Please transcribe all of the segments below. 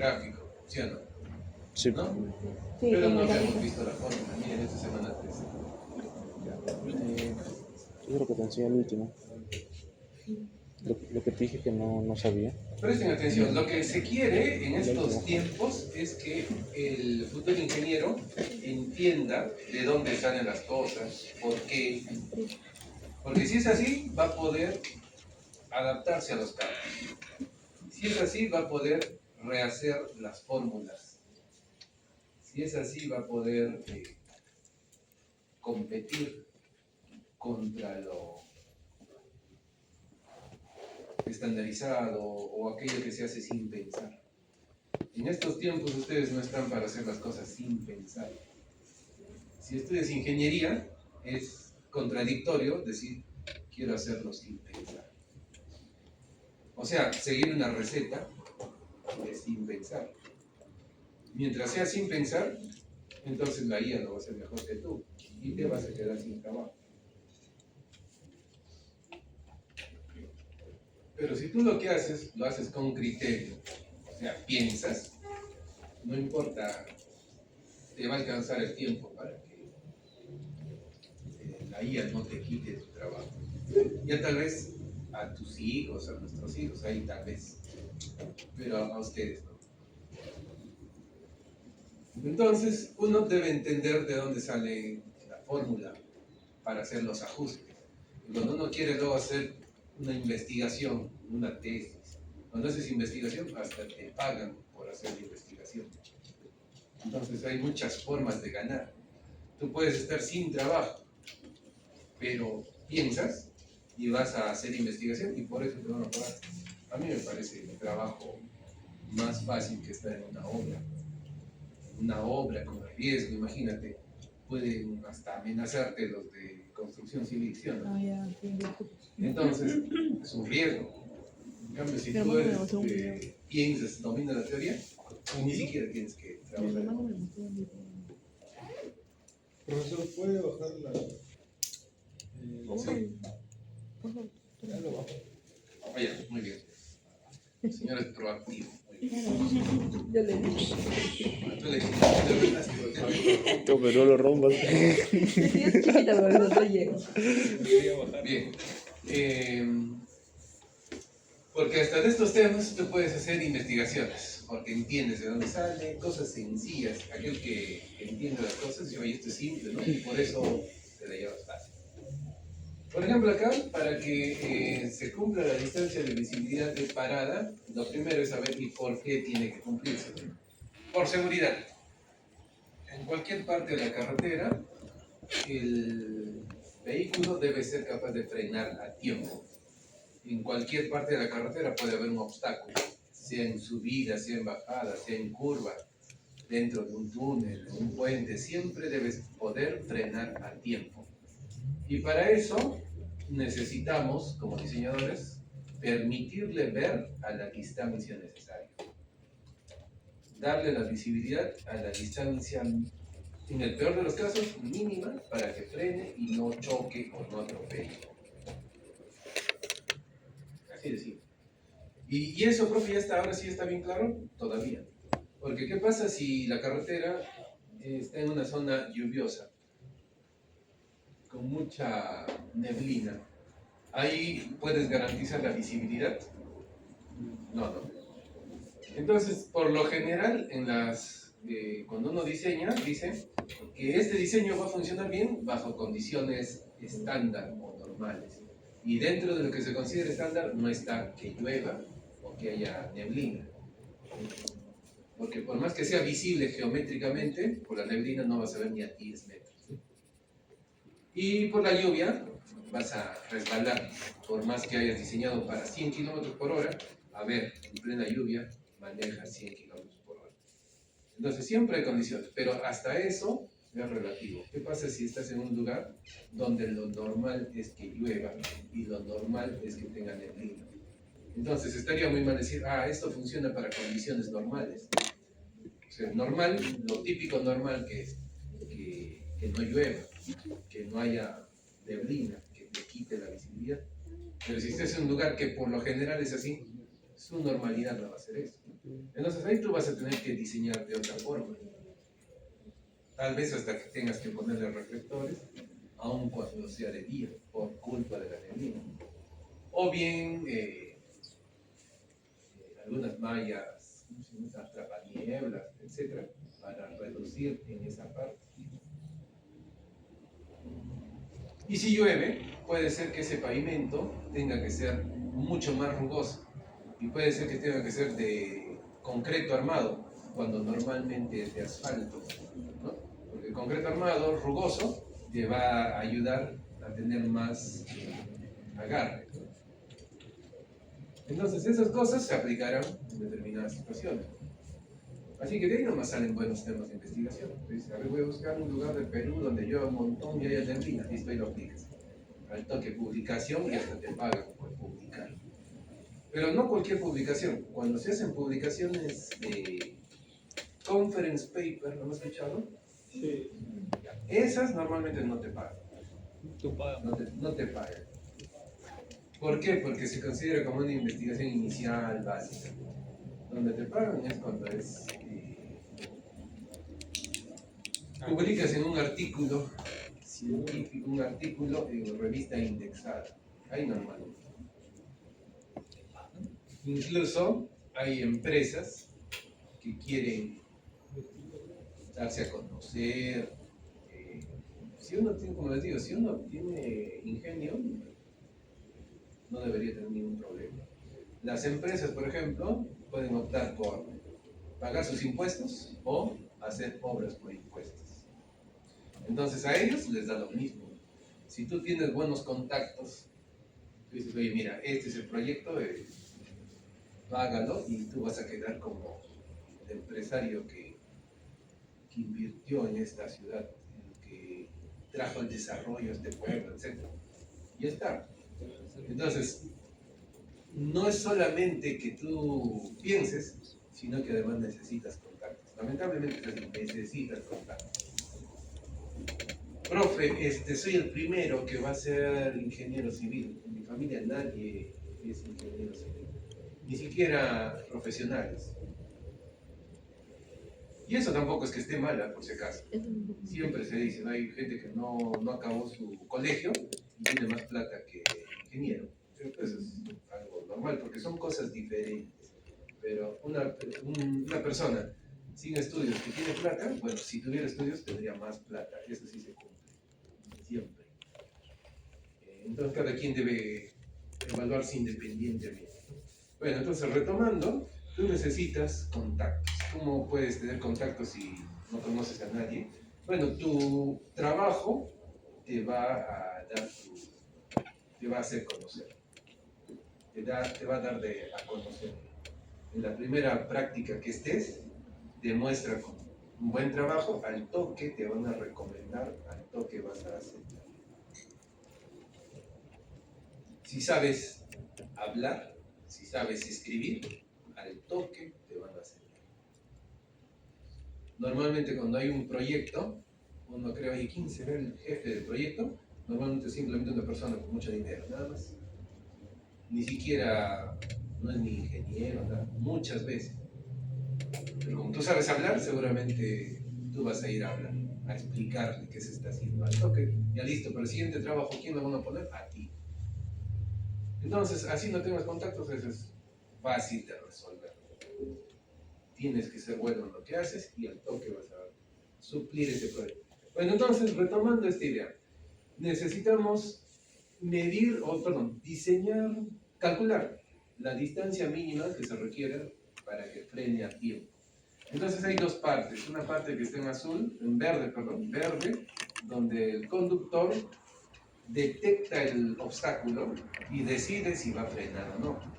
gráfico, ¿sí o no? Sí. ¿No? Sí, Pero en no el hemos gráfico. visto la fórmula. Miren, esta semana 3. Yo creo que te enseñé el último. Lo que te dije que no sabía. Presten atención, lo que se quiere en estos tiempos es que el futuro ingeniero entienda de dónde salen las cosas, por qué. Porque si es así, va a poder adaptarse a los cambios. Si es así, va a poder rehacer las fórmulas. Si es así, va a poder competir contra lo estandarizado o aquello que se hace sin pensar. En estos tiempos ustedes no están para hacer las cosas sin pensar. Si estudias ingeniería, es contradictorio decir quiero hacerlo sin pensar. O sea, seguir una receta es sin pensar. Mientras sea sin pensar, entonces la IA lo va a hacer mejor que tú y te vas a quedar sin trabajo. Pero si tú lo que haces, lo haces con criterio, o sea, piensas, no importa, te va a alcanzar el tiempo para que la IA no te quite tu trabajo. Ya tal vez a tus hijos, a nuestros hijos, ahí tal vez, pero a ustedes no. Entonces, uno debe entender de dónde sale la fórmula para hacer los ajustes. Y cuando uno quiere luego hacer una investigación, una tesis, cuando haces investigación, hasta te pagan por hacer la investigación. Entonces, hay muchas formas de ganar. Tú puedes estar sin trabajo, pero piensas y vas a hacer investigación y por eso te van a pagar. A mí me parece el trabajo más fácil que estar en una obra. Una obra con riesgo, imagínate, pueden hasta amenazarte los de construcción civil, ¿sí o no? Entonces, es un riesgo. En cambio, si tú piensas, dominas la teoría, ni siquiera tienes que trabajar. Profesor, ¿puede bajar la...? Sí. Ya lo bajo. Oye, muy bien. El señor es proactivo. Yo le dije. Tú le dijiste, Pero no lo rompas. Sí, es chiquita, pero no llego. bien. Porque hasta de estos temas tú puedes hacer investigaciones, porque entiendes de dónde salen, cosas sencillas. Aquel que entiende las cosas dice, oye, esto es simple, ¿no? Y por eso te la llevas fácil. Por ejemplo, acá, para que se cumpla la distancia de visibilidad de parada, lo primero es saber y por qué tiene que cumplirse. Por seguridad. En cualquier parte de la carretera, el vehículo debe ser capaz de frenar a tiempo. En cualquier parte de la carretera puede haber un obstáculo, sea en subida, sea en bajada, sea en curva, dentro de un túnel, un puente, siempre debes poder frenar a tiempo. Y para eso necesitamos, como diseñadores, permitirle ver a la distancia necesaria. Darle la visibilidad a la distancia, en el peor de los casos, mínima, para que frene y no choque o no atropelle. Así de simple. Y eso, profe, ahora sí está bien claro, todavía. Porque ¿qué pasa si la carretera está en una zona lluviosa, con mucha neblina? ¿Ahí puedes garantizar la visibilidad? No. Entonces, por lo general, cuando uno diseña, dice que este diseño va a funcionar bien bajo condiciones estándar o normales. Y dentro de lo que se considera estándar no está que llueva o que haya neblina. Porque por más que sea visible geométricamente, por la neblina no vas a ver ni a 10 metros. Y por la lluvia vas a resbalar. Por más que hayas diseñado para 100 kilómetros por hora, a ver, en plena lluvia maneja 100 kilómetros por hora. Entonces siempre hay condiciones, pero hasta eso es relativo. ¿Qué pasa si estás en un lugar donde lo normal es que llueva y lo normal es que tenga neblina? Entonces estaría muy mal decir, esto funciona para condiciones normales. O sea, normal, lo típico normal que es que no llueva, que no haya neblina, que te quite la visibilidad. Pero si estás en un lugar que por lo general es así, su normalidad no va a ser eso. Entonces ahí tú vas a tener que diseñar de otra forma. Tal vez hasta que tengas que ponerle reflectores, aun cuando sea de día, por culpa de la neblina. O bien algunas mallas, ¿cómo se llama? Atrapanieblas, etcétera, para reducir en esa parte. Y si llueve, puede ser que ese pavimento tenga que ser mucho más rugoso. Y puede ser que tenga que ser de concreto armado, cuando normalmente es de asfalto, ¿no? Porque el concreto armado, rugoso, te va a ayudar a tener más agarre. Entonces esas cosas se aplicarán en determinadas situaciones. Así que de ahí nomás salen buenos temas de investigación. Entonces, a ver, voy a buscar un lugar de Perú donde llueva un montón y haya neblina, listo, y lo aplicas. Al toque publicación y hasta te pagan por publicar. Pero no cualquier publicación. Cuando se hacen publicaciones de conference paper, ¿lo has escuchado? Sí. Esas normalmente no te pagan. Tú pagas. No te pagan. ¿Por qué? Porque se considera como una investigación inicial, básica. Donde te pagan es cuando es publicas en un artículo científico, un artículo en revista indexada. Ahí normalmente. Incluso hay empresas que quieren darse a conocer. Si uno tiene, como les digo, si uno tiene ingenio, no debería tener ningún problema. Las empresas, por ejemplo, pueden optar por pagar sus impuestos o hacer obras por impuestos. Entonces a ellos les da lo mismo. Si tú tienes buenos contactos, tú dices, oye, mira, este es el proyecto, págalo y tú vas a quedar como el empresario que invirtió en esta ciudad, el que trajo el desarrollo a este pueblo, etc. Y ya está. Entonces, no es solamente que tú pienses, sino que además necesitas contactos. Lamentablemente necesitas contactos. Profe, soy el primero que va a ser ingeniero civil. En mi familia nadie es ingeniero civil, ni siquiera profesionales. Y eso tampoco es que esté mala, por si acaso. Siempre se dice, ¿no? Hay gente que no acabó su colegio y tiene más plata que ingeniero. Eso es algo normal, porque son cosas diferentes. Pero una persona sin estudios que tiene plata, bueno, si tuviera estudios tendría más plata. Eso sí se cumple. Siempre. Entonces cada quien debe evaluarse independientemente. Bueno, entonces retomando, tú necesitas contactos. ¿Cómo puedes tener contactos si no conoces a nadie? Bueno, tu trabajo te va a dar te va a hacer conocer. Te va a dar a conocer. En la primera práctica que estés, demuestra con un buen trabajo, al toque te van a recomendar, al toque vas a hacer. Si sabes hablar, si sabes escribir, al toque te van a hacer. Normalmente cuando hay un proyecto, uno crea, oye, ¿quién será el jefe del proyecto? Normalmente es simplemente una persona con mucho dinero, nada más. Ni siquiera, no es ni ingeniero, nada, muchas veces. Pero como tú sabes hablar, seguramente tú vas a ir a hablar, a explicarle qué se está haciendo. Al toque, ya listo, para el siguiente trabajo, ¿quién lo van a poner? A ti. Entonces, así no tengas contactos, eso es fácil de resolver. Tienes que ser bueno en lo que haces y al toque vas a suplir ese proyecto. Bueno, entonces, retomando esta idea, necesitamos diseñar, calcular la distancia mínima que se requiere para que frene a tiempo. Entonces hay dos partes, una parte que está en verde, donde el conductor detecta el obstáculo y decide si va a frenar o no.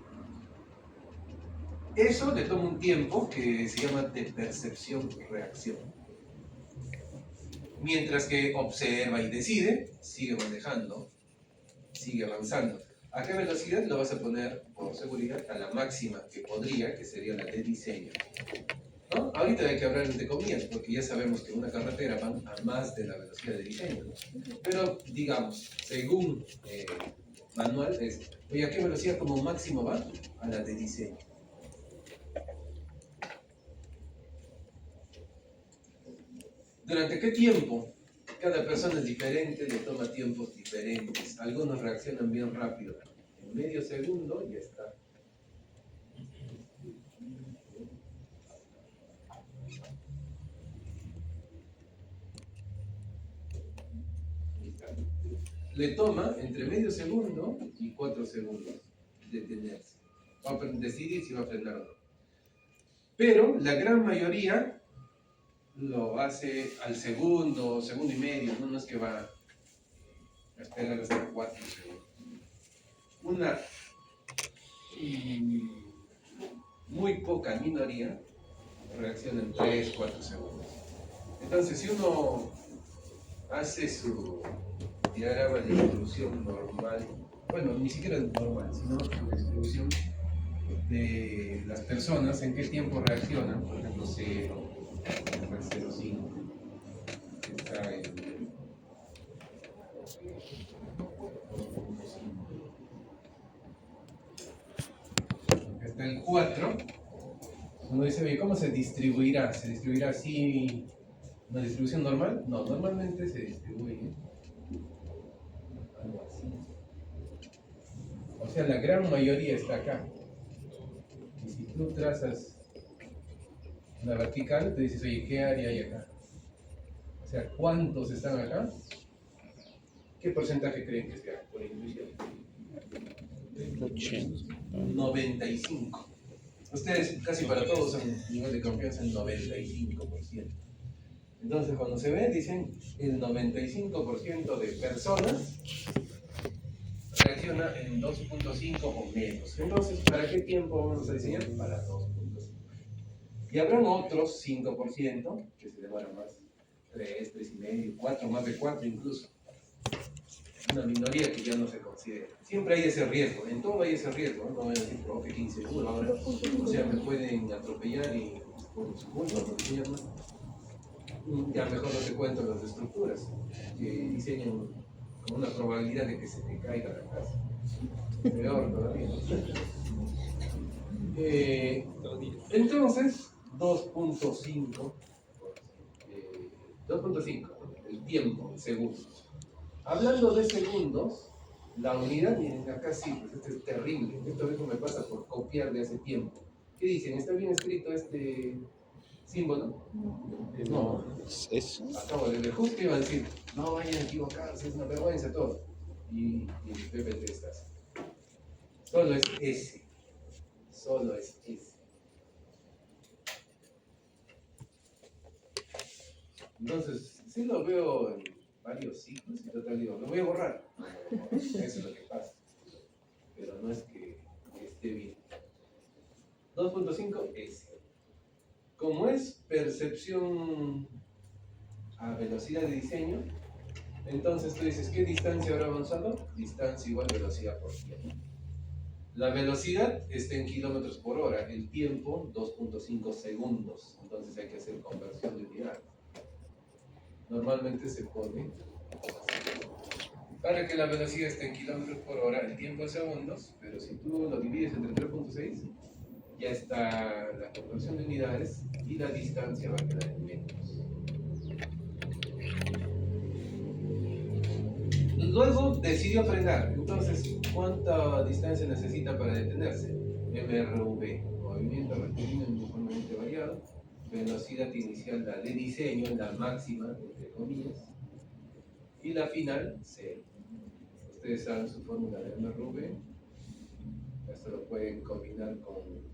Eso le toma un tiempo que se llama de percepción-reacción. Mientras que observa y decide, sigue manejando, sigue avanzando. ¿A qué velocidad lo vas a poner por seguridad? A la máxima que podría, que sería la de diseño. ¿No? Ahorita hay que hablar de comillas, porque ya sabemos que una carretera va a más de la velocidad de diseño, ¿no? Pero, digamos, según manual, oye, ¿a qué velocidad como máximo va? A la de diseño. ¿Durante qué tiempo? Cada persona es diferente, le toma tiempos diferentes. Algunos reaccionan bien rápido. En medio segundo ya está. Le toma entre medio segundo y 4 segundos detenerse. Va a decidir si va a frenar o no. Pero la gran mayoría lo hace al segundo, segundo y medio, no es que va a esperar hasta 4 segundos. Una muy poca minoría reacciona en 3, 4 segundos. Entonces, si uno hace su diagrama de distribución normal, bueno, ni siquiera normal, sino su distribución de las personas, en qué tiempo reaccionan, por ejemplo, 0, 0,5, está en 0,5, está el 4, uno dice, oye, ¿cómo se distribuirá? ¿Se distribuirá así, una distribución normal? No, normalmente se distribuye algo así. O sea, la gran mayoría está acá. Y si tú trazas la vertical, te dices, oye, ¿qué área hay acá? O sea, ¿cuántos están acá? ¿Qué porcentaje creen que sea por intuición? 80. 95. Ustedes casi para todos son nivel de confianza en 95%. Entonces, cuando se ve, dicen el 95% de personas reacciona en 2.5 o menos. Entonces, ¿para qué tiempo vamos a diseñar? Para 2.5. Y habrán otros 5% que se demoran más. 3, 3,5, 4, más de 4 incluso. Una minoría que ya no se considera. Siempre hay ese riesgo, en todo hay ese riesgo, no voy a decir, profe, 15 seguro ahora. O sea, me pueden atropellar y por su culpa, por diseñar más. Ya mejor no te cuento las estructuras que diseñan con una probabilidad de que se te caiga la casa. Peor todavía. Entonces, 2.5, el tiempo, el segundo. Hablando de segundos, la unidad, miren acá sí, pues este es terrible. Esto mismo me pasa por copiar de hace tiempo. ¿Qué dicen? ¿Está bien escrito este símbolo? No. ¿Es? Acabo de ver, justo iba a decir, no vayan a equivocarse, es una vergüenza todo. Y el PPT está así. Solo es S. Solo es S. Entonces, sí lo veo en varios ciclos y total digo, lo voy a borrar. No, eso es lo que pasa. Pero no es que esté bien. 2.5 S. Como es percepción a velocidad de diseño, entonces tú dices, ¿qué distancia habrá avanzado? Distancia igual velocidad por tiempo. La velocidad está en kilómetros por hora, el tiempo 2.5 segundos, entonces hay que hacer conversión de unidad. Normalmente se pone para que la velocidad esté en kilómetros por hora, el tiempo en segundos, pero si tú lo divides entre 3.6, ya está la conversión de unidades y la distancia va a quedar en metros. Luego decidió frenar, entonces, ¿cuánta distancia necesita para detenerse? MRV, movimiento rectilíneo uniformemente variado, velocidad inicial, la de diseño, la máxima, entre comillas, y la final, 0. Ustedes saben su fórmula de MRV, esto lo pueden combinar con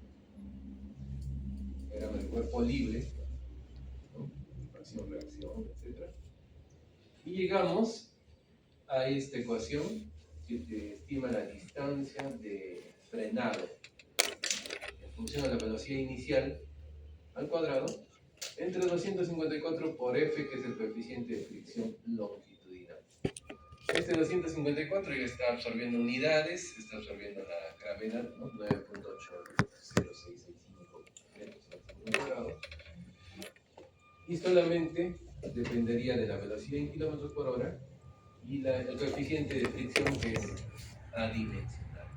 diagrama del cuerpo libre, ¿no? Acción, reacción, etc. Y llegamos a esta ecuación que te estima la distancia de frenado en función de la velocidad inicial al cuadrado entre 254 por F, que es el coeficiente de fricción longitudinal. Este 254 ya está absorbiendo unidades, está absorbiendo la gravedad, ¿no? 9.80665 metros al segundo grado, y solamente dependería de la velocidad en kilómetros por hora y el coeficiente de fricción, que es adimensional.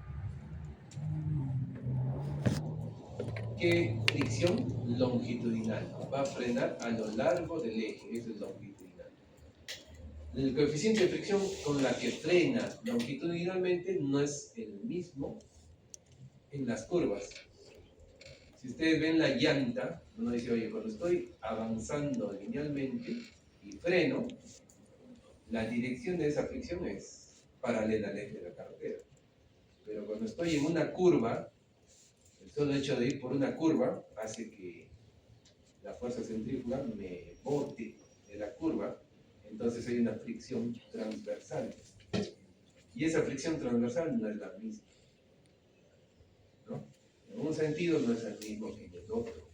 ¿Qué fricción? Longitudinal. Va a frenar a lo largo del eje, eso es longitudinal. El coeficiente de fricción con la que frena longitudinalmente no es el mismo en las curvas. Si ustedes ven la llanta, uno dice, oye, cuando estoy avanzando linealmente y freno, la dirección de esa fricción es paralela al eje de la carretera. Pero cuando estoy en una curva, el solo hecho de ir por una curva hace que la fuerza centrífuga me bote de la curva, entonces hay una fricción transversal. Y esa fricción transversal no es la misma, ¿no? En un sentido no es el mismo que en el otro.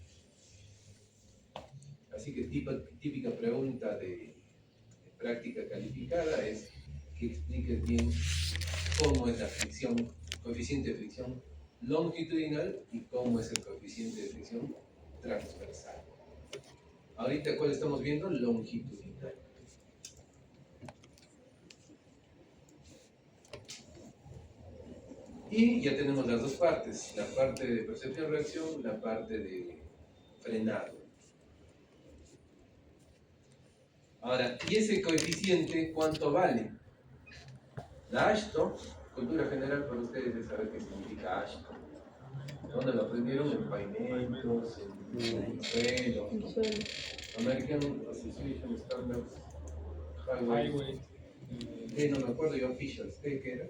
Así que típica pregunta de práctica calificada es que expliques bien cómo es la fricción, coeficiente de fricción longitudinal y cómo es el coeficiente de fricción transversal. Ahorita, ¿cuál estamos viendo? Longitudinal. Y ya tenemos las dos partes, la parte de percepción-reacción, la parte de frenado. Ahora, ¿y ese coeficiente cuánto vale? La Ashton, cultura general para ustedes es saber qué significa Ashton. ¿Dónde lo aprendieron? En pavimentos, en suelo. El suelo. American Association Standards Highway. Highway. No me acuerdo yo, officials. ¿Qué era?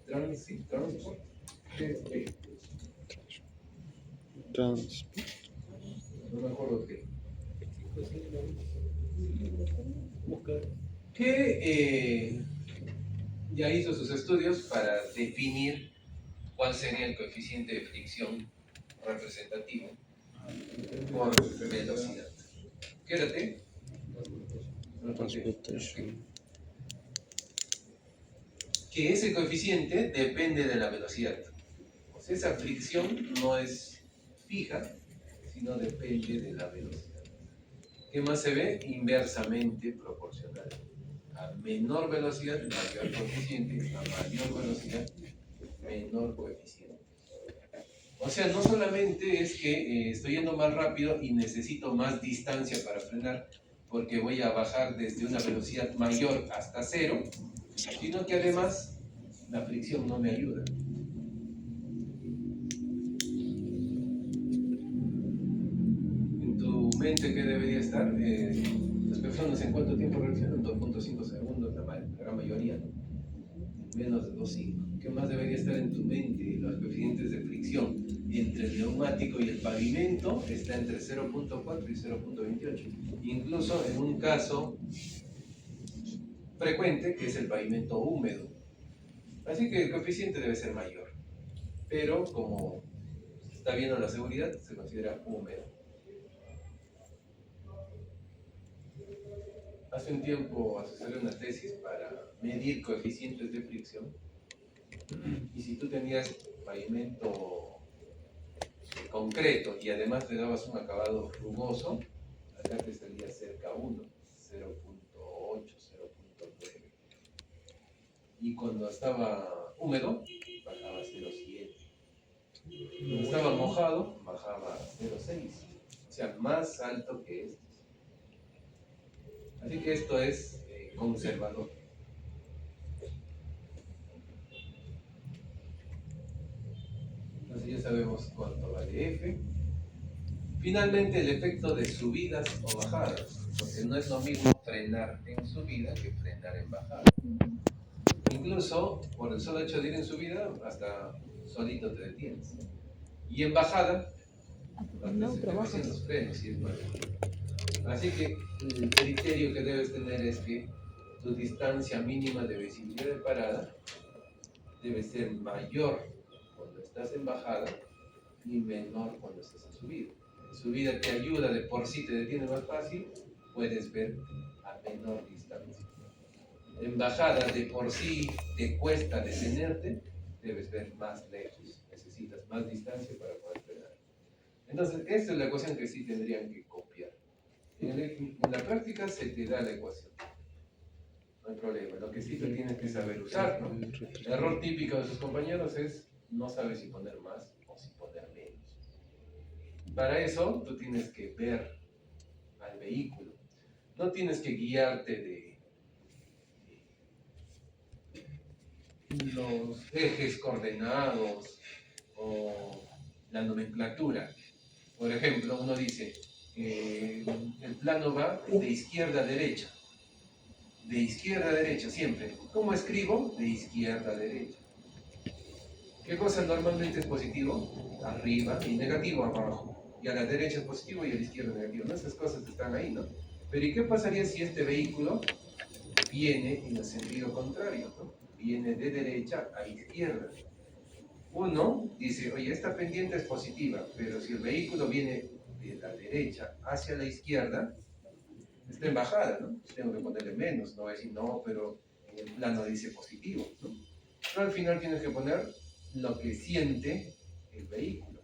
Transport. ¿Qué? Trans. No me acuerdo qué. Buscar. Que ya hizo sus estudios para definir cuál sería el coeficiente de fricción representativo por velocidad. Quédate. Transportation. Que ese coeficiente depende de la velocidad. O sea, esa fricción no es fija, sino depende de la velocidad. ¿Qué más se ve? Inversamente proporcional. A menor velocidad, mayor coeficiente. A mayor velocidad, menor coeficiente. O sea, no solamente es que estoy yendo más rápido y necesito más distancia para frenar, porque voy a bajar desde una velocidad mayor hasta cero, sino que además la fricción no me ayuda. En tu mente, ¿qué debería estar? Las personas en cuánto tiempo reaccionan, 2.5 segundos, la gran mayoría, ¿no? Menos de 2.5. ¿Qué más debería estar en tu mente? Los coeficientes de fricción entre el neumático y el pavimento está entre 0.4 y 0.28. Incluso en un caso frecuente, que es el pavimento húmedo. Así que el coeficiente debe ser mayor. Pero como está viendo la seguridad, se considera húmedo. Hace un tiempo asesoré una tesis para medir coeficientes de fricción. Y si tú tenías pavimento concreto y además le dabas un acabado rugoso, acá te salía cerca 1, 0.8, 0.9. Y cuando estaba húmedo, bajaba a 0.7. Cuando estaba mojado, bajaba a 0.6. O sea, más alto que este. Así que esto es conservador. Entonces ya sabemos cuánto vale F. Finalmente el efecto de subidas o bajadas, porque no es lo mismo frenar en subida que frenar en bajada. Incluso por el solo hecho de ir en subida, hasta solito te detienes. Y en bajada, No, se te trabajas. recién los frenos y es más. Así que el criterio que debes tener es que tu distancia mínima de visibilidad de parada debe ser mayor cuando estás en bajada y menor cuando estás en subida. En subida te ayuda, de por sí te detienes más fácil, puedes ver a menor distancia. En bajada de por sí te cuesta detenerte, debes ver más lejos, necesitas más distancia para poder frenar. Entonces, esta es la ecuación que sí tendrían que copiar. En la práctica se te da la ecuación. No hay problema. Lo que sí tú tienes que saber usar, ¿no? El error típico de sus compañeros es no saber si poner más o si poner menos. Para eso tú tienes que ver al vehículo. No tienes que guiarte de los ejes coordenados o la nomenclatura. Por ejemplo, uno dice, el plano va de izquierda a derecha. De izquierda a derecha, siempre. ¿Cómo escribo? De izquierda a derecha. ¿Qué cosa normalmente es positivo? Arriba y negativo abajo. Y a la derecha es positivo y a la izquierda negativo. ¿No? Esas cosas están ahí, ¿no? Pero ¿y qué pasaría si este vehículo viene en el sentido contrario, ¿no? Viene de derecha a izquierda? Uno dice, oye, esta pendiente es positiva, pero si el vehículo viene de la derecha hacia la izquierda, está en bajada, ¿no? Tengo que ponerle menos, no voy a decir no, pero en el plano dice positivo, ¿no? Pero al final tienes que poner lo que siente el vehículo.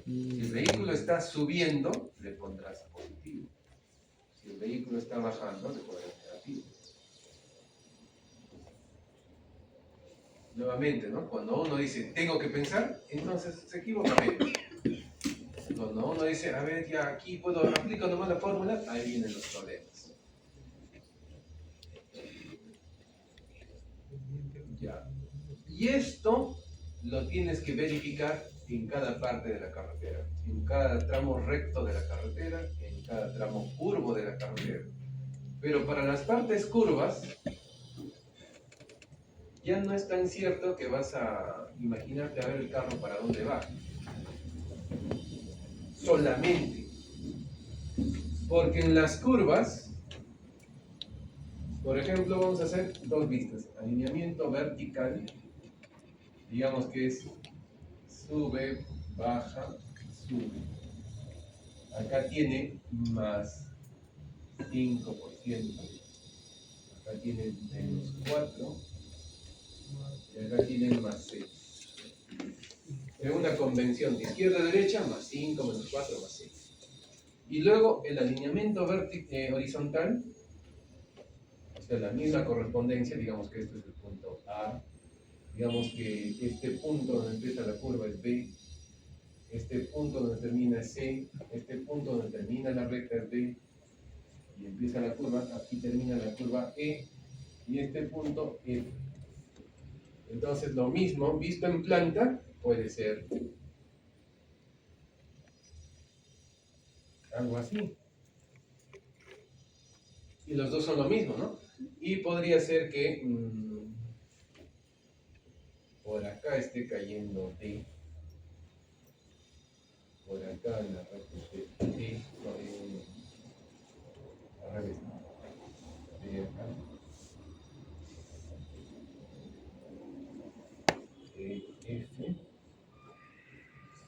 Si el vehículo está subiendo, le pondrás positivo. Si el vehículo está bajando, le pondrás negativo. Nuevamente, ¿no? Cuando uno dice, tengo que pensar, entonces se equivoca menos. Cuando uno dice, a ver, ya aquí puedo aplicar nomás la fórmula, ahí vienen los problemas. Ya. Y esto lo tienes que verificar en cada parte de la carretera, en cada tramo recto de la carretera, en cada tramo curvo de la carretera. Pero para las partes curvas, ya no es tan cierto que vas a imaginarte a ver el carro para dónde va. Solamente. Porque en las curvas, por ejemplo, vamos a hacer dos vistas. Alineamiento vertical, digamos que es sube, baja, sube. Acá tiene más 5%. Acá tiene menos 4. Y acá tiene más 6. Es una convención de izquierda a derecha, más 5, menos 4, más 6. Y luego el alineamiento horizontal, o sea, la misma correspondencia, digamos que este es el punto A, digamos que este punto donde empieza la curva es B, este punto donde termina es C, este punto donde termina la recta es D, y empieza la curva, aquí termina la curva E, y este punto F. Entonces lo mismo, visto en planta, puede ser algo así. Y los dos son lo mismo, ¿no? Y podría ser que por acá esté cayendo D, por acá en la recta esté D, no, al revés, D acá, F,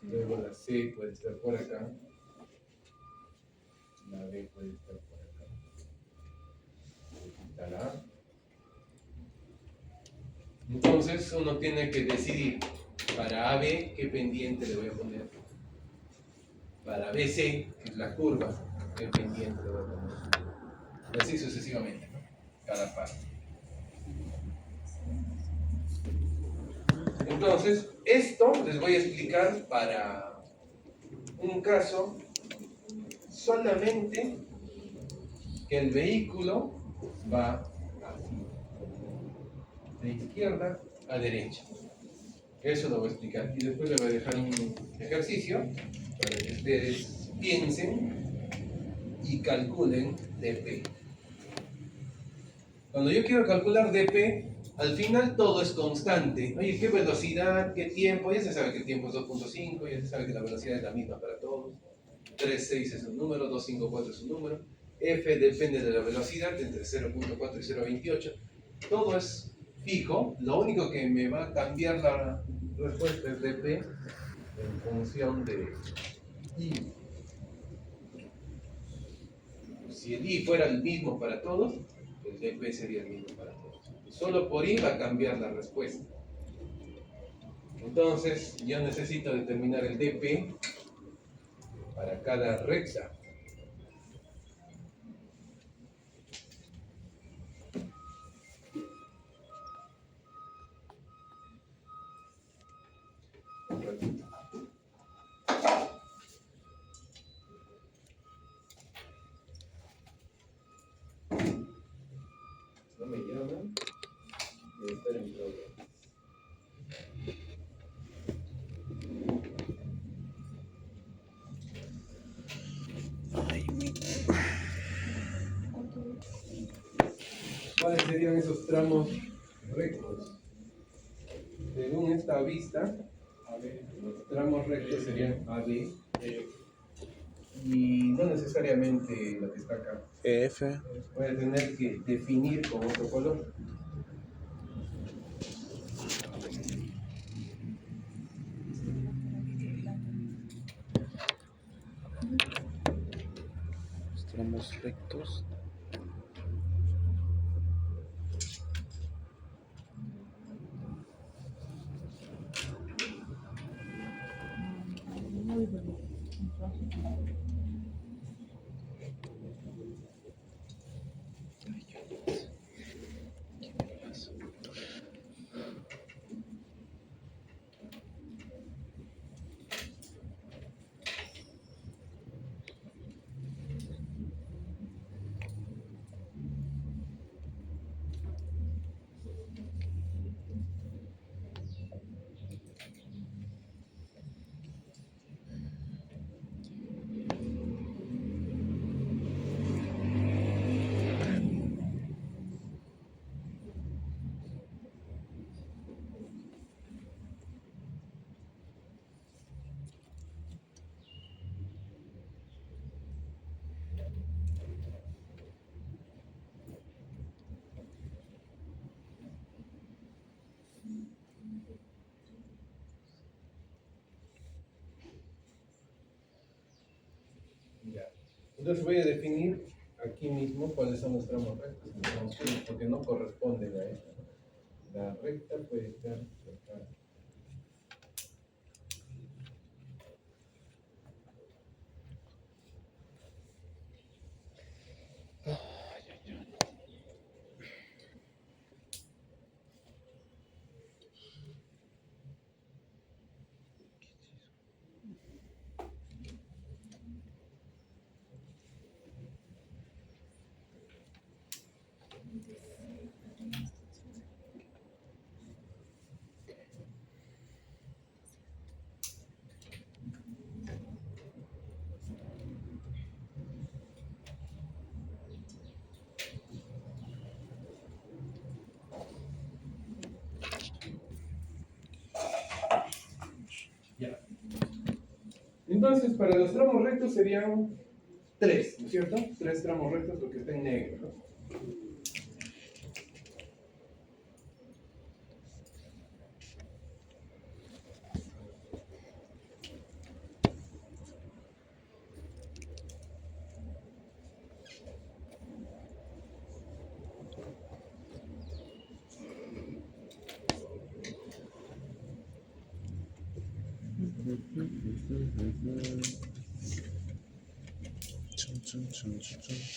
luego la C puede estar por acá, la B puede estar por acá, aquí está la A. Entonces uno tiene que decidir para AB qué pendiente le voy a poner, para BC, que es la curva, qué pendiente le voy a poner, y así sucesivamente, ¿no? Cada parte. Entonces, esto les voy a explicar para un caso solamente que el vehículo va así, de izquierda a derecha. Eso lo voy a explicar. Y después les voy a dejar un ejercicio para que ustedes piensen y calculen DP. Cuando yo quiero calcular DP, al final todo es constante. Oye, ¿qué velocidad? ¿Qué tiempo? Ya se sabe que el tiempo es 2.5, ya se sabe que la velocidad es la misma para todos. 3.6 es un número, 2.54 es un número. F depende de la velocidad, entre 0.4 y 0.28. Todo es fijo. Lo único que me va a cambiar la respuesta es dp en función de I. Si el I fuera el mismo para todos, el dp sería el mismo para todos. Solo por I va a cambiar la respuesta. Entonces, yo necesito determinar el dp para cada recta. estar en problemas. ¿Cuáles serían esos tramos rectos? Según esta vista, los tramos rectos serían AB y no necesariamente lo que está acá. F. Voy a tener que definir con otro color. Los tramos rectos. Ya. Entonces voy a definir aquí mismo cuáles son los tramos rectos y los tramos curvos, porque no corresponden a esto. La recta puede estar acá. Ya. Entonces, para los tramos rectos serían 3, ¿no es cierto? 3 tramos rectos porque está en negro, ¿no?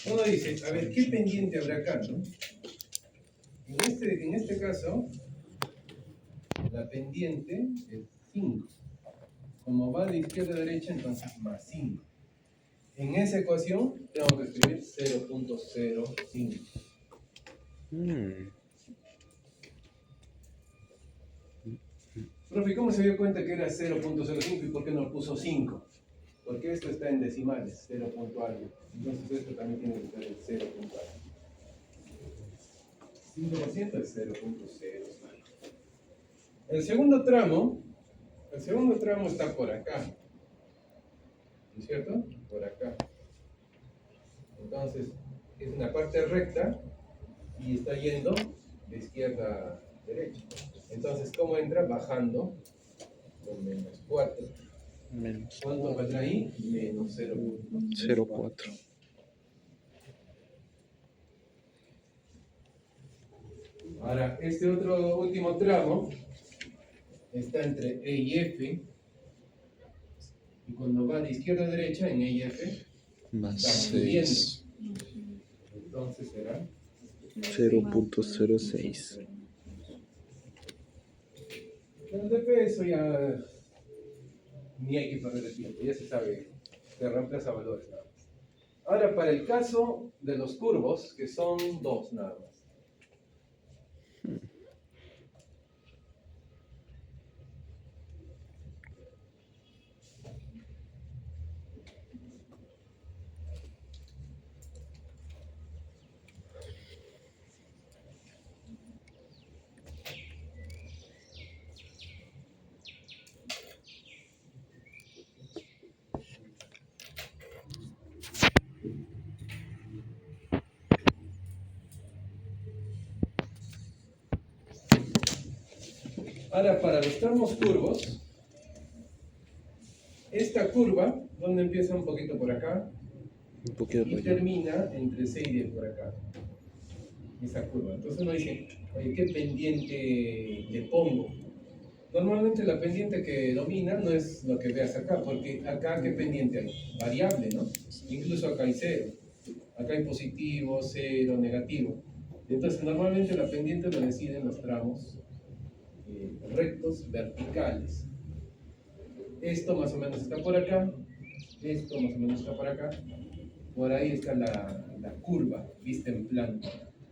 Uno dice, a ver, ¿qué pendiente habrá acá, no? En este caso, la pendiente es 5. Como va de izquierda a derecha, entonces más 5. En esa ecuación tengo que escribir 0.05. Profe, ¿cómo se dio cuenta que era 0.05 y por qué no puso 5? Porque esto está en decimales, 0. Algo. Entonces esto también tiene que estar en 0. Algo. 5% es 0.05. El segundo tramo está por acá. ¿No es cierto? Por acá. Entonces, es una parte recta y está yendo de izquierda a derecha. Entonces, ¿cómo entra? Bajando con menos 4. Menos ¿Cuánto valdrá ahí? Menos 0.4. Ahora, este otro último tramo está entre E y F. Y cuando va de izquierda a derecha, en E y F, Más estamos 6. subiendo. Entonces será 0.06. el de peso ya ni hay que perder el tiempo, ya se sabe, se reemplaza valores nada más. Ahora, para el caso de los curvos, que son 2 nada más. Ahora, para los tramos curvos, esta curva, donde empieza un poquito por acá, Un poquito y para allá. termina entre C y D por acá. Esa curva. Entonces uno dice, oye, ¿qué pendiente le pongo? Normalmente la pendiente que domina no es lo que veas acá, porque acá ¿qué pendiente hay? Variable, ¿no? Incluso acá hay cero. Acá hay positivo, cero, negativo. Entonces normalmente la pendiente lo deciden los tramos rectos verticales. Esto más o menos está por acá, esto más o menos está por acá, por ahí está la curva vista en plano.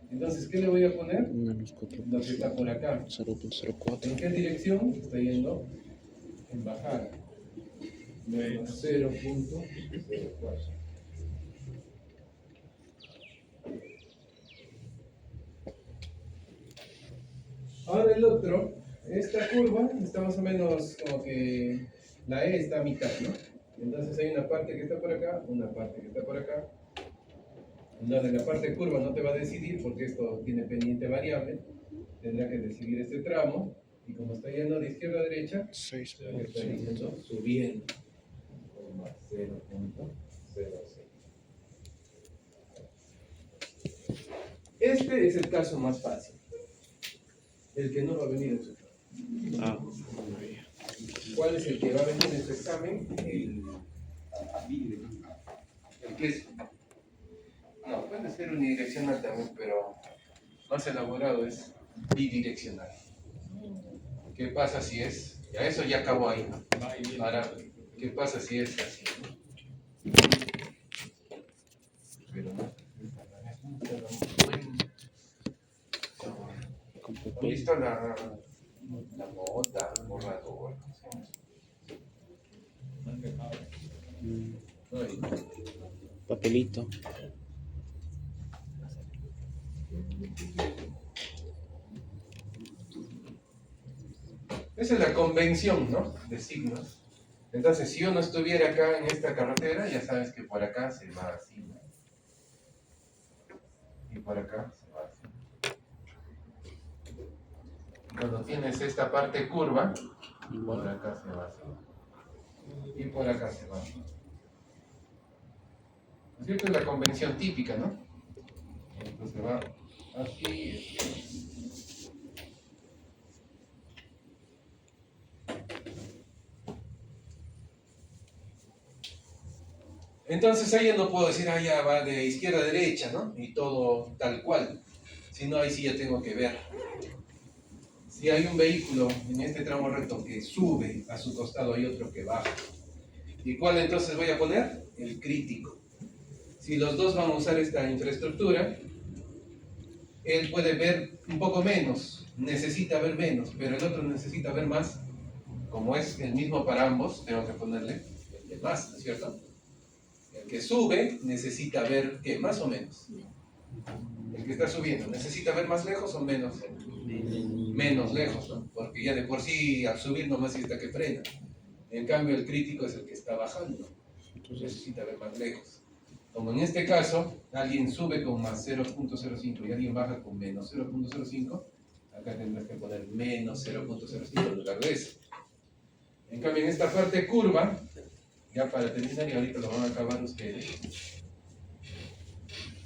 Entonces, ¿qué le voy a poner? Menos 4. Lo que está por acá. 0.04. ¿En qué dirección? Está yendo en bajada. Menos 0.04. Ahora el otro, esta curva está más o menos como que la E está a mitad, ¿no? Entonces hay una parte que está por acá, una parte que está por acá. La de la parte curva no te va a decidir porque esto tiene pendiente variable. Tendrá que decidir este tramo. Y como está yendo de izquierda a derecha, está 6%. diciendo subiendo. 0.06. Este es el caso más fácil. El que no va a venir en su examen. Ah, ¿Cuál es el que va a venir en su examen? El que es. No, puede ser unidireccional también, pero más elaborado es bidireccional. ¿Qué pasa si es? Ya eso ya acabó ahí, ¿no? Ahora, ¿qué pasa si es así? Pero no. con ¿Han papel. visto la nota, borrador? Mm, Ay, Papelito. esa es la convención, ¿no? De signos. Entonces, si uno estuviera acá en esta carretera, ya sabes que por acá se va así, ¿no? Y por acá se va así. Cuando tienes esta parte curva, por Igual. acá se va así. Y por acá se va así. ¿No es cierto? Es la convención típica, ¿no? Entonces va así. Entonces ahí ya no puedo decir, ah, ya va de izquierda a derecha, ¿no? Y todo tal cual. Sino ahí sí ya tengo que ver. Si hay un vehículo en este tramo recto que sube a su costado, hay otro que baja. ¿Y cuál entonces voy a poner? El crítico. Si los dos van a usar esta infraestructura, él puede ver un poco menos, necesita ver menos, pero el otro necesita ver más. Como es el mismo para ambos, tengo que ponerle el de más, ¿no es cierto? El que sube necesita ver, ¿qué? Más o menos. El que está subiendo, ¿necesita ver más lejos o menos? Menos lejos, ¿no? Porque ya de por sí al subir nomás está que frena. En cambio el crítico es el que está bajando, entonces necesita ver más lejos. Como en este caso, alguien sube con más 0.05 y alguien baja con menos 0.05, acá tendrás que poner menos 0.05 en lugar de eso. En cambio en esta parte curva, ya para terminar y ahorita lo van a acabar ustedes.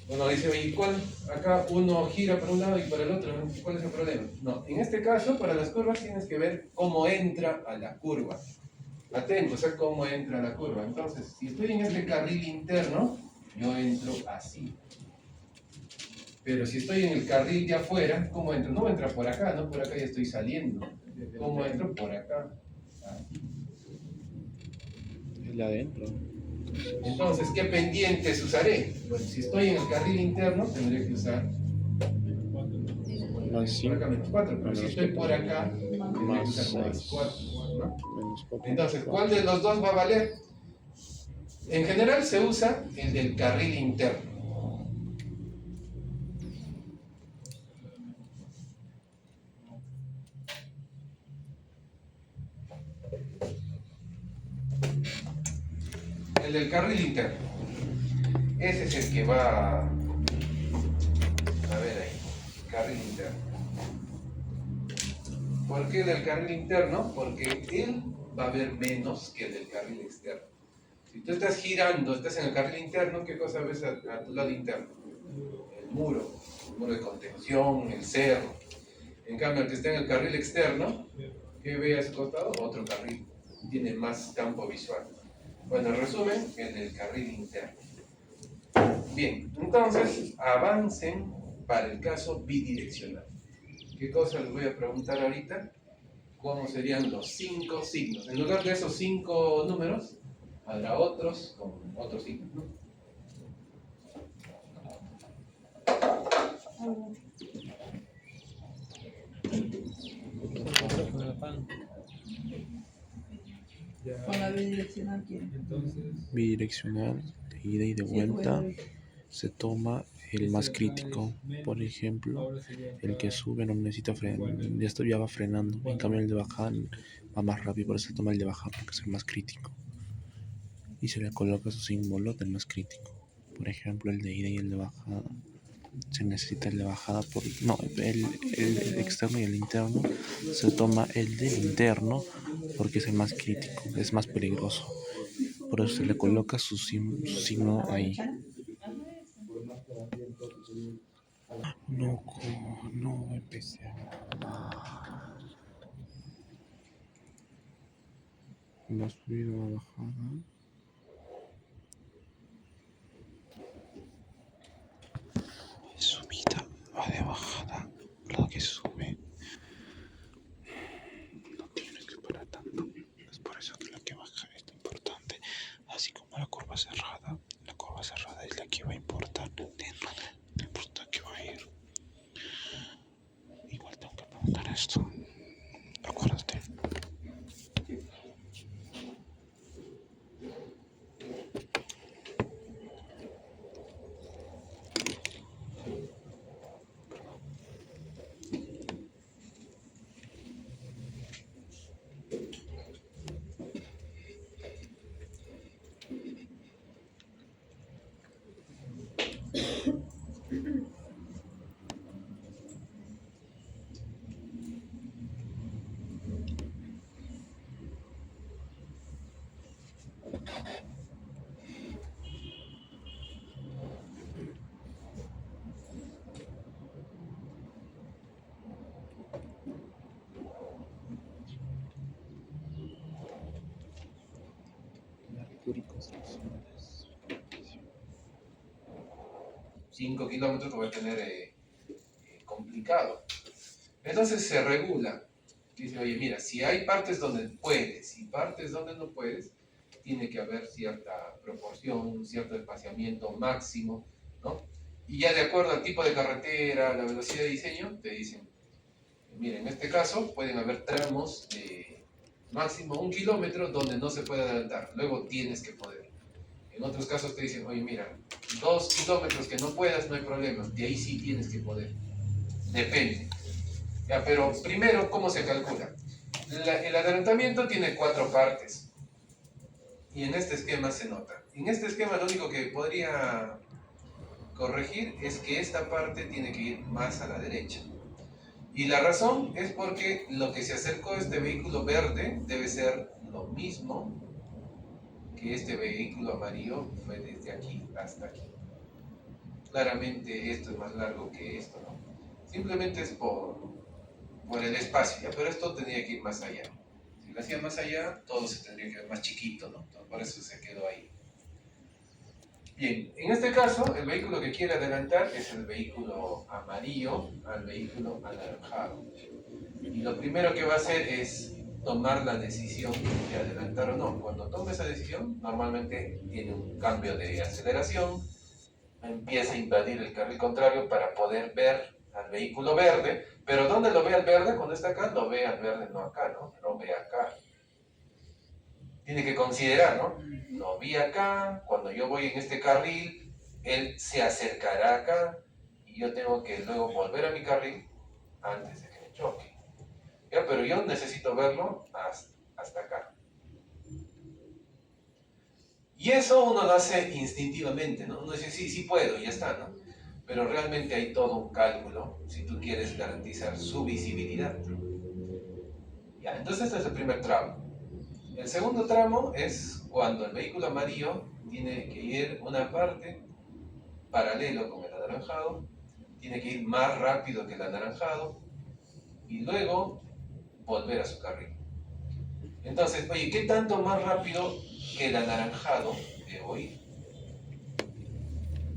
Uno dice, oye, ¿cuál? Acá uno gira para un lado y para el otro, ¿cuál es el problema? No, en este caso, para las curvas tienes que ver cómo entra a la curva. Atento, o sea, cómo entra a la curva. Entonces, si estoy en este carril interno, yo entro así. Pero si estoy en el carril de afuera, ¿cómo entro? No entra por acá, no por acá ya estoy saliendo. ¿Cómo entro? Por acá. Así. El de adentro. Entonces, ¿qué pendientes usaré? Bueno, si estoy en el carril interno, tendré que usar Más por 5. acá menos 4, pero si estoy por acá, tendré que Más usar más 6. 4, ¿no? Menos 4. Entonces, ¿cuál de los dos va a valer? En general se usa el del carril interno. El del carril interno. Ese es el que va a ver ahí. Carril interno. ¿Por qué del carril interno? Porque él va a ver menos que el del carril externo. Si tú estás girando, estás en el carril interno, ¿qué cosa ves a tu lado interno? El muro de contención, el cerro. En cambio, el que está en el carril externo, ¿qué ve a su costado? Otro carril. Tiene más campo visual. Bueno, en resumen, el del carril interno. Bien, entonces avancen para el caso bidireccional. ¿Qué cosa les voy a preguntar ahorita? ¿Cómo serían los 5 signos? En lugar de esos 5 números, habrá otros con otros signos, ¿no? Con el pan. Ya. Con la bidireccional quieren. Entonces, Bidireccional, de ida y de Sí, vuelta, bueno. se toma el más crítico. Por ejemplo, ahora sería el que cada- sube no necesita frenar, esto ya va frenando. En cambio, el de bajada va más rápido, por eso se toma el de bajada porque es el más crítico. Y se le coloca su símbolo del más crítico. Por ejemplo, el de ida y el de bajada. Se necesita el de bajada por... No, el externo y el interno. Se toma el del interno porque es el más crítico, es más peligroso. Por eso se le coloca su signo ahí. No, no empecé a... Va subida, va bajada. Subida, va de bajada. Lo que sube. No tiene que parar tanto. Es por eso que la que baja es importante. Así como la curva cerrada. La curva cerrada es la que va a importar. No importa que va a ir. Igual tengo que preguntar esto. Acuérdate. Y construcciones. 5 kilómetros lo voy a tener complicado. Entonces se regula. Dice, oye, mira, si hay partes donde puedes y partes donde no puedes, tiene que haber cierta proporción, cierto espaciamiento máximo, ¿no? Y ya de acuerdo al tipo de carretera, la velocidad de diseño, te dicen, mira, en este caso pueden haber tramos de máximo 1 kilómetro donde no se puede adelantar, luego tienes que poder. En otros casos te dicen, oye, mira, 2 kilómetros que no puedas, no hay problema, de ahí sí tienes que poder. Depende. Ya, pero primero, ¿cómo se calcula? El adelantamiento tiene 4 partes. Y en este esquema se nota. En este esquema lo único que podría corregir es que esta parte tiene que ir más a la derecha. Y la razón es porque lo que se acercó a este vehículo verde debe ser lo mismo que este vehículo amarillo fue desde aquí hasta aquí. Claramente esto es más largo que esto, ¿no? Simplemente es por el espacio, ¿ya? Pero esto tendría que ir más allá. Si lo hacía más allá, todo se tendría que ver más chiquito, ¿no? Entonces, por eso se quedó ahí. Bien, en este caso, el vehículo que quiere adelantar es el vehículo amarillo al vehículo anaranjado. Y lo primero que va a hacer es tomar la decisión de adelantar o no. Cuando tome esa decisión, normalmente tiene un cambio de aceleración, empieza a invadir el carril contrario para poder ver al vehículo verde, pero ¿dónde lo ve al verde? Cuando está acá, lo ve al verde, no acá, ¿no? Lo ve acá. Tiene que considerar, ¿no? Lo vi acá, cuando yo voy en este carril, él se acercará acá y yo tengo que luego volver a mi carril antes de que me choque. ¿Ya? Pero yo necesito verlo hasta acá. Y eso uno lo hace instintivamente, ¿no? Uno dice, sí, sí puedo, y ya está, ¿no? Pero realmente hay todo un cálculo si tú quieres garantizar su visibilidad. entonces este es el primer tramo. El segundo tramo es cuando el vehículo amarillo tiene que ir una parte paralelo con el anaranjado, tiene que ir más rápido que el anaranjado y luego volver a su carril. Entonces, oye, ¿qué tanto más rápido que el anaranjado debo ir?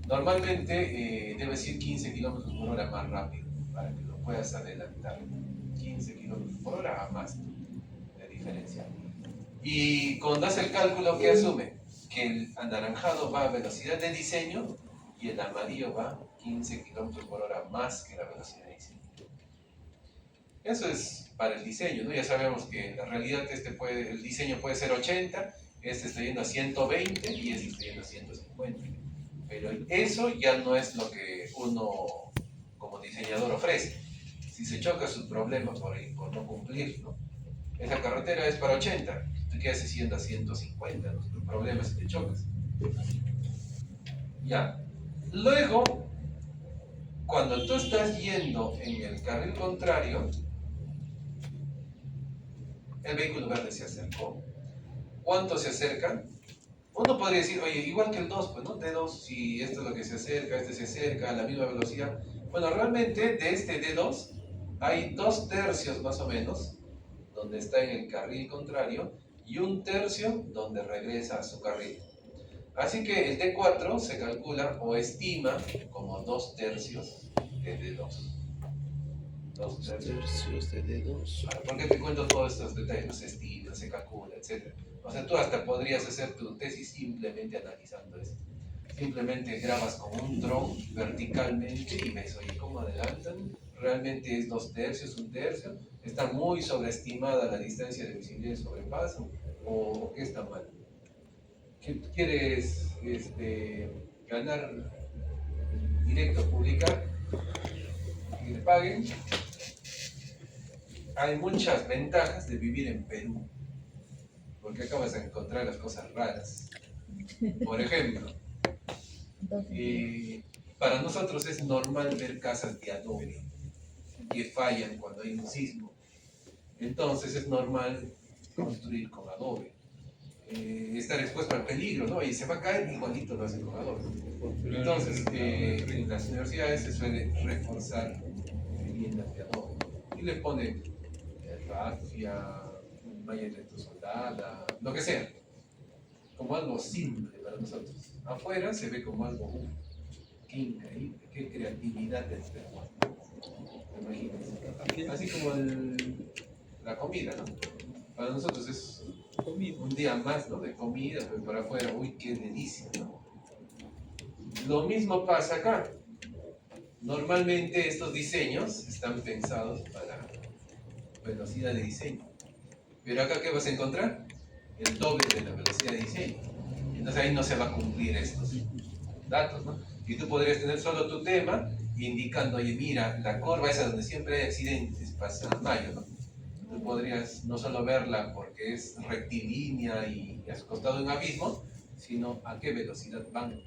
Normalmente debes ir 15 kilómetros por hora más rápido para que lo puedas adelantar. 15 kilómetros por hora a más de diferencia. Y cuando hace el cálculo, ¿qué asume? Que el anaranjado va a velocidad de diseño y el amarillo va 15 kilómetros por hora más que la velocidad de diseño. Eso es para el diseño, ¿no? Ya sabemos que en la realidad el diseño puede ser 80, este está yendo a 120 y este está yendo a 150. Pero eso ya no es lo que uno como diseñador ofrece. Si se choca es un problema por no cumplir, ¿no? Esa carretera es para 80, tú qué haces yendo a 150, ¿no? Tu problema es si te chocas. Ya. Luego, cuando tú estás yendo en el carril contrario, el vehículo verde se acercó. ¿Cuánto se acerca? Uno podría decir, oye, igual que el 2, pues no, D2, si esto es lo que se acerca, este se acerca a la misma velocidad. Bueno, realmente de este D2 hay 2/3 más o menos donde está en el carril contrario y 1/3 donde regresa a su carril. Así que el D4 se calcula o estima como 2/3 de D2. 2/3 de D2. Ahora, ¿por qué te cuento todos estos detalles? Se estima, se calcula, etc. O sea, tú hasta podrías hacer tu tesis simplemente analizando esto. Simplemente grabas con un dron verticalmente y ves, oye, ¿cómo adelantan? Realmente es 2/3, 1/3. Está muy sobreestimada la distancia de visibilidad de sobrepaso. ¿O qué está mal? ¿Quieres ganar directo, publicar? Que le paguen. Hay muchas ventajas de vivir en Perú, porque acabas de encontrar las cosas raras. Por ejemplo, para nosotros es normal ver casas de adobe que fallan cuando hay un sismo. Entonces es normal construir con adobe. Estar expuesto al peligro, ¿no? Y se va a caer, igualito lo hacen con adobe. Entonces, en las universidades se suele reforzar viviendas de adobe y le ponen rafia, malla electrosoldada, lo que sea, como algo simple para nosotros. Afuera se ve como algo, qué increíble, qué creatividad del peruano. Imagínense. Así como la comida, ¿no? Para nosotros es un día más, ¿no? De comida, pero para afuera, uy, qué delicia, ¿no? Lo mismo pasa acá. Normalmente estos diseños están pensados para velocidad de diseño. Pero acá, ¿qué vas a encontrar? El doble de la velocidad de diseño. Entonces ahí no se va a cumplir estos datos, ¿no? Y tú podrías tener solo tu tema indicando, oye, mira, la curva esa donde siempre hay accidentes, pasa en mayo, ¿no? Tú podrías no solo verla porque es rectilínea y a su costado un abismo, sino a qué velocidad van.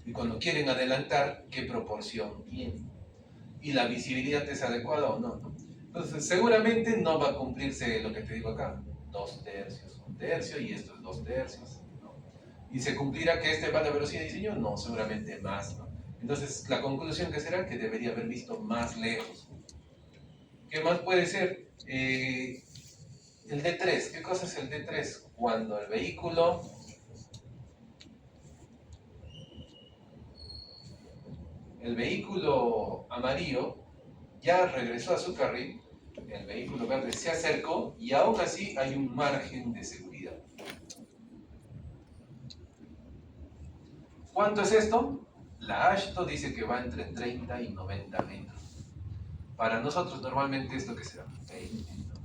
Y cuando quieren adelantar, qué proporción tienen. Y la visibilidad es adecuada o no, ¿no? Entonces, seguramente no va a cumplirse lo que te digo acá, 2/3, 1/3 y esto es 2/3, ¿no? ¿Y se cumplirá que este va a la velocidad de diseño? No, seguramente más, ¿no? Entonces, la conclusión que será que debería haber visto más lejos. ¿Qué más puede ser? El D3. ¿Qué cosa es el D3? Cuando el vehículo amarillo ya regresó a su carril, el vehículo verde se acercó y aún así hay un margen de seguridad. ¿Cuánto es esto? La AASHTO dice que va entre 30 y 90 metros. Para nosotros normalmente esto que será 20, ¿no?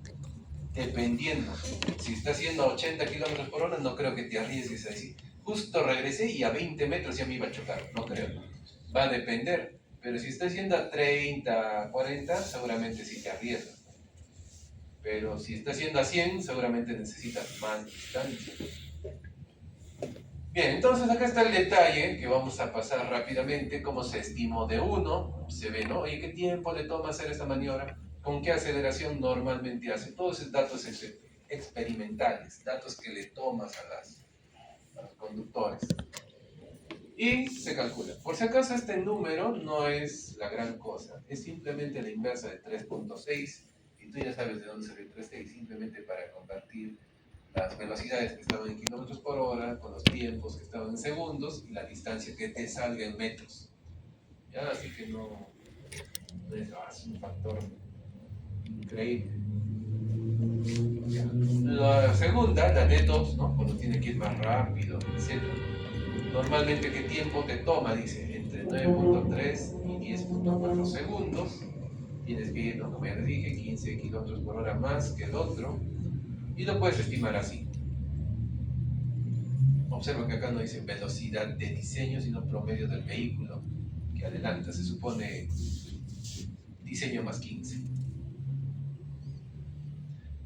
Dependiendo. Si está haciendo 80 kilómetros por hora, no creo que te arriesgues a decir, justo regresé y a 20 metros ya me iba a chocar. No creo. Va a depender. Pero si está haciendo a 30, 40, seguramente sí te arriesgas. Pero si está haciendo a 100, seguramente necesitas más distancia. Bien, entonces acá está el detalle que vamos a pasar rápidamente. Cómo se estimó de 1, se ve, ¿no? Oye, ¿qué tiempo le toma hacer esta maniobra? con qué aceleración normalmente hace. Todos esos datos experimentales, datos que le tomas a los conductores. Y se calcula. Por si acaso este número no es la gran cosa, es simplemente la inversa de 3.6 y tú ya sabes de dónde sale 3.6, simplemente para convertir las velocidades que estaban en kilómetros por hora con los tiempos que estaban en segundos y la distancia que te salga en metros. ¿Ya? Así que no es un factor increíble. Ya. La segunda, la D2, ¿no? Cuando tiene que ir más rápido, etc. Normalmente, ¿qué tiempo te toma? Dice, entre 9.3 y 10.4 segundos. Tienes que ir, como ya les dije, 15 kilómetros por hora más que el otro. Y lo puedes estimar así. Observa que acá no dice velocidad de diseño, sino promedio del vehículo que adelanta. Se supone diseño más 15.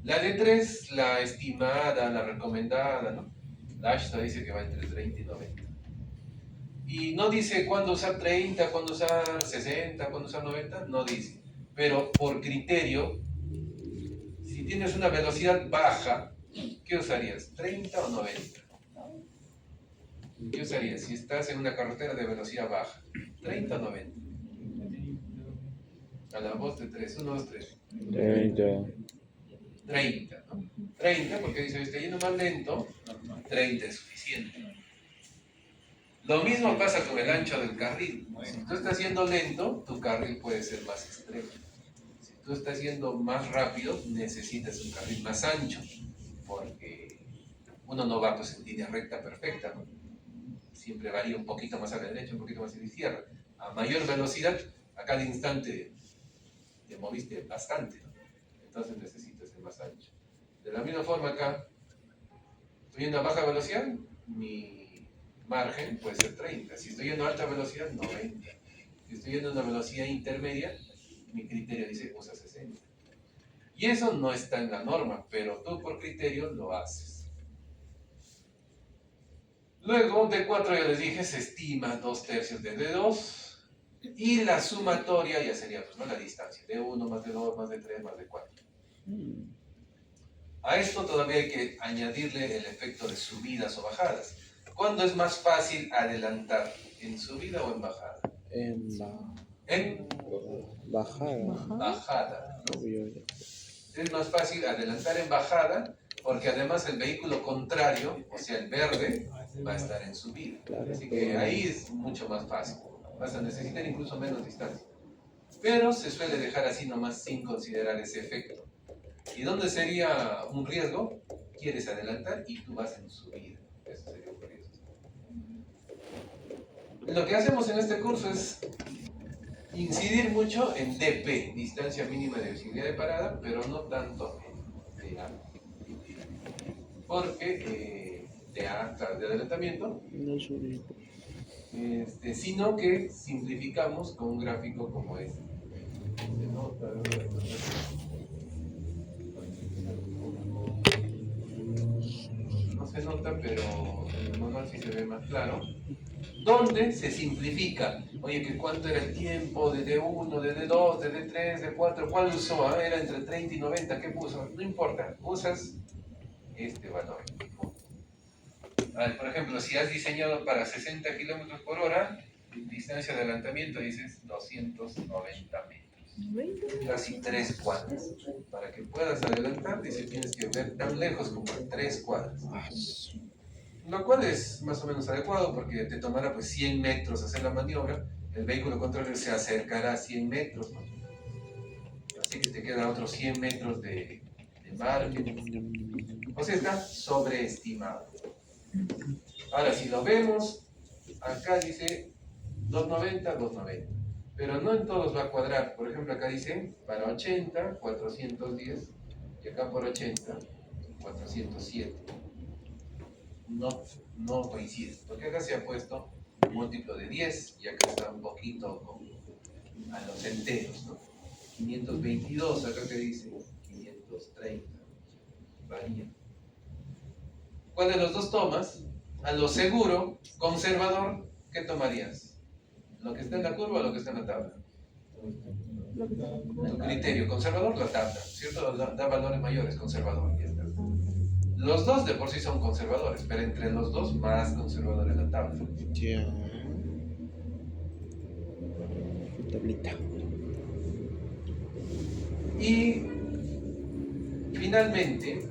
La D3, la estimada, la recomendada, ¿no? La ASHA dice que va entre 30 y 90. Y no dice cuándo usar 30, cuándo usar 60, cuándo usar 90, no dice. Pero por criterio, si tienes una velocidad baja, ¿qué usarías? ¿30 o 90? ¿Qué usarías si estás en una carretera de velocidad baja? ¿30 o 90? A la voz de 3, 1, 2, 3. 30, ¿no? 30, porque dice, estoy yendo más lento, 30 es suficiente. Lo mismo pasa con el ancho del carril. Si tú estás yendo lento, tu carril puede ser más estrecho. Si tú estás yendo más rápido, necesitas un carril más ancho, porque uno no va pues en línea recta perfecta, ¿no? Siempre varía un poquito más a la derecha, un poquito más a la izquierda. A mayor velocidad, a cada instante te moviste bastante, ¿no? Entonces necesitas ser más ancho. De la misma forma acá, estoy yendo a baja velocidad, mi margen puede ser 30. Si estoy yendo a alta velocidad, 90. Si estoy yendo a una velocidad intermedia, mi criterio dice usa 60. Y eso no está en la norma, pero tú por criterio lo haces. Luego, D4 ya les dije, se estima 2/3 de D2. Y la sumatoria ya sería pues, ¿no? La distancia, D1 más D2 más D3 más D4. A esto todavía hay que añadirle el efecto de subidas o bajadas. ¿Cuándo es más fácil adelantar? ¿En subida o en bajada? En bajada. Es más fácil adelantar en bajada porque además el vehículo contrario, o sea el verde, va a estar en subida. Así que ahí es mucho más fácil. Vas a necesitar incluso menos distancia. Pero se suele dejar así nomás sin considerar ese efecto. ¿Y dónde sería un riesgo? Quieres adelantar y tú vas en subida. Eso sería un riesgo. Lo que hacemos en este curso es incidir mucho en DP, distancia mínima de visibilidad de parada, pero no tanto en DA. Porque DA, claro, de adelantamiento, sino que simplificamos con un gráfico como este. No se nota, pero en el manual sí se ve más claro. ¿Dónde se simplifica? Oye, que cuánto era el tiempo de D1, de D2, de D3, de D4, ¿cuál usó? Ah, era entre 30 y 90, ¿qué puso? No importa, usas este valor. Por ejemplo, si has diseñado para 60 kilómetros por hora, distancia de adelantamiento dices 290 metros. Casi 3 cuadras. Para que puedas adelantar, dice, tienes que ver tan lejos como 3 cuadras. Lo cual es más o menos adecuado porque te tomará pues 100 metros hacer la maniobra, el vehículo contrario se acercará a 100 metros, ¿no? Así que te quedan otros 100 metros de margen. O sea, está sobreestimado. Ahora, si lo vemos, acá dice 290, 290. Pero no en todos va a cuadrar. Por ejemplo, acá dice para 80, 410. Y acá por 80, 407. No coincide. Porque acá se ha puesto un múltiplo de 10 y acá está un poquito a los enteros, ¿no? 522, acá que dice 530. Varía. ¿Cuál de los dos tomas? A lo seguro, conservador, ¿qué tomarías? ¿Lo que está en la curva o lo que está en la tabla? Lo que está. Tu criterio conservador, la tabla, ¿cierto? Da valores mayores, conservador, ya está. Los dos de por sí son conservadores, pero entre los dos más conservador es la tabla. Ya. Tablita. Y finalmente,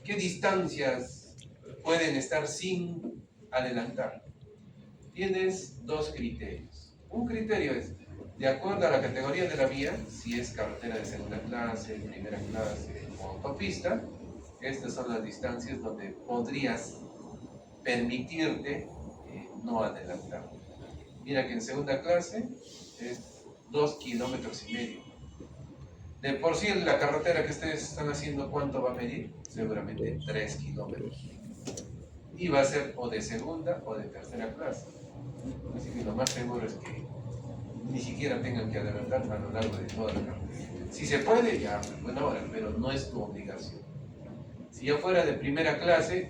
¿qué distancias pueden estar sin adelantar? Tienes dos criterios. Un criterio es, de acuerdo a la categoría de la vía, si es carretera de segunda clase, primera clase o autopista, estas son las distancias donde podrías permitirte no adelantar. Mira que en segunda clase es 2,5 kilómetros. De por sí la carretera que ustedes están haciendo, ¿cuánto va a medir? Seguramente 3 kilómetros. Y va a ser o de segunda o de tercera clase. Así que lo más seguro es que ni siquiera tengan que adelantar a lo largo de toda la carretera. Si se puede, ya, buena hora, pero no es tu obligación. Si ya fuera de primera clase,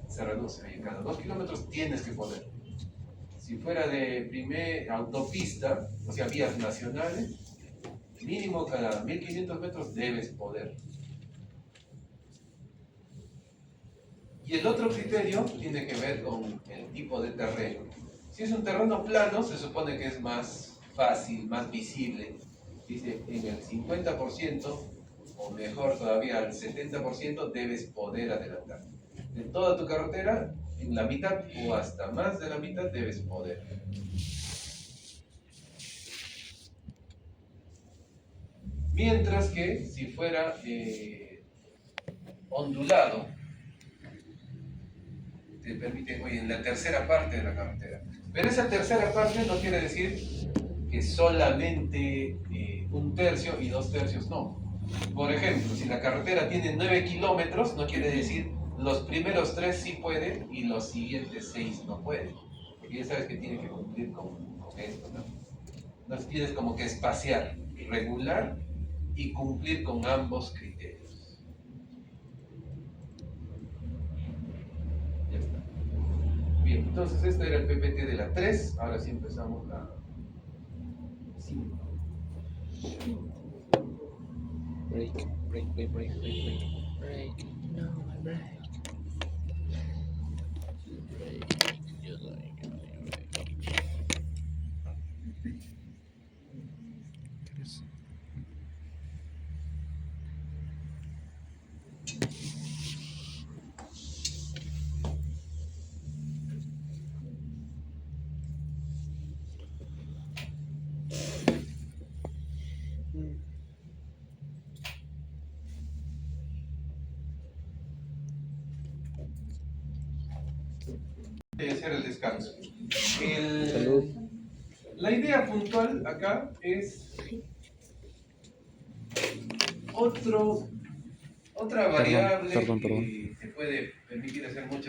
se reduce. Ahí cada 2 kilómetros tienes que poder. Si fuera de autopista, o sea, vías nacionales, mínimo cada 1500 metros debes poder. Y el otro criterio tiene que ver con el tipo de terreno. Si es un terreno plano, se supone que es más fácil, más visible. Dice, en el 50%, o mejor todavía al 70%, debes poder adelantar. De toda tu carretera, en la mitad o hasta más de la mitad debes poder. Mientras que si fuera ondulado, te permite, oye, en la tercera parte de la carretera. Pero esa tercera parte no quiere decir que solamente 1/3 y 2/3 no. Por ejemplo, si la carretera tiene 9 kilómetros, no quiere decir los primeros 3 sí pueden y los siguientes 6 no pueden. Porque ya sabes que tiene que cumplir con esto, ¿no? Entonces tienes como que espaciar, regular y cumplir con ambos criterios. Ya está. Bien, entonces este era el PPT de la 3, ahora sí empezamos la 5. Break, break, break, break, break, break. Break. No, break. Break. Yo soy break. ¿Quieres? Hacer el descanso. Salud. La idea puntual acá es otra variable perdón. que te puede permitir hacer muchas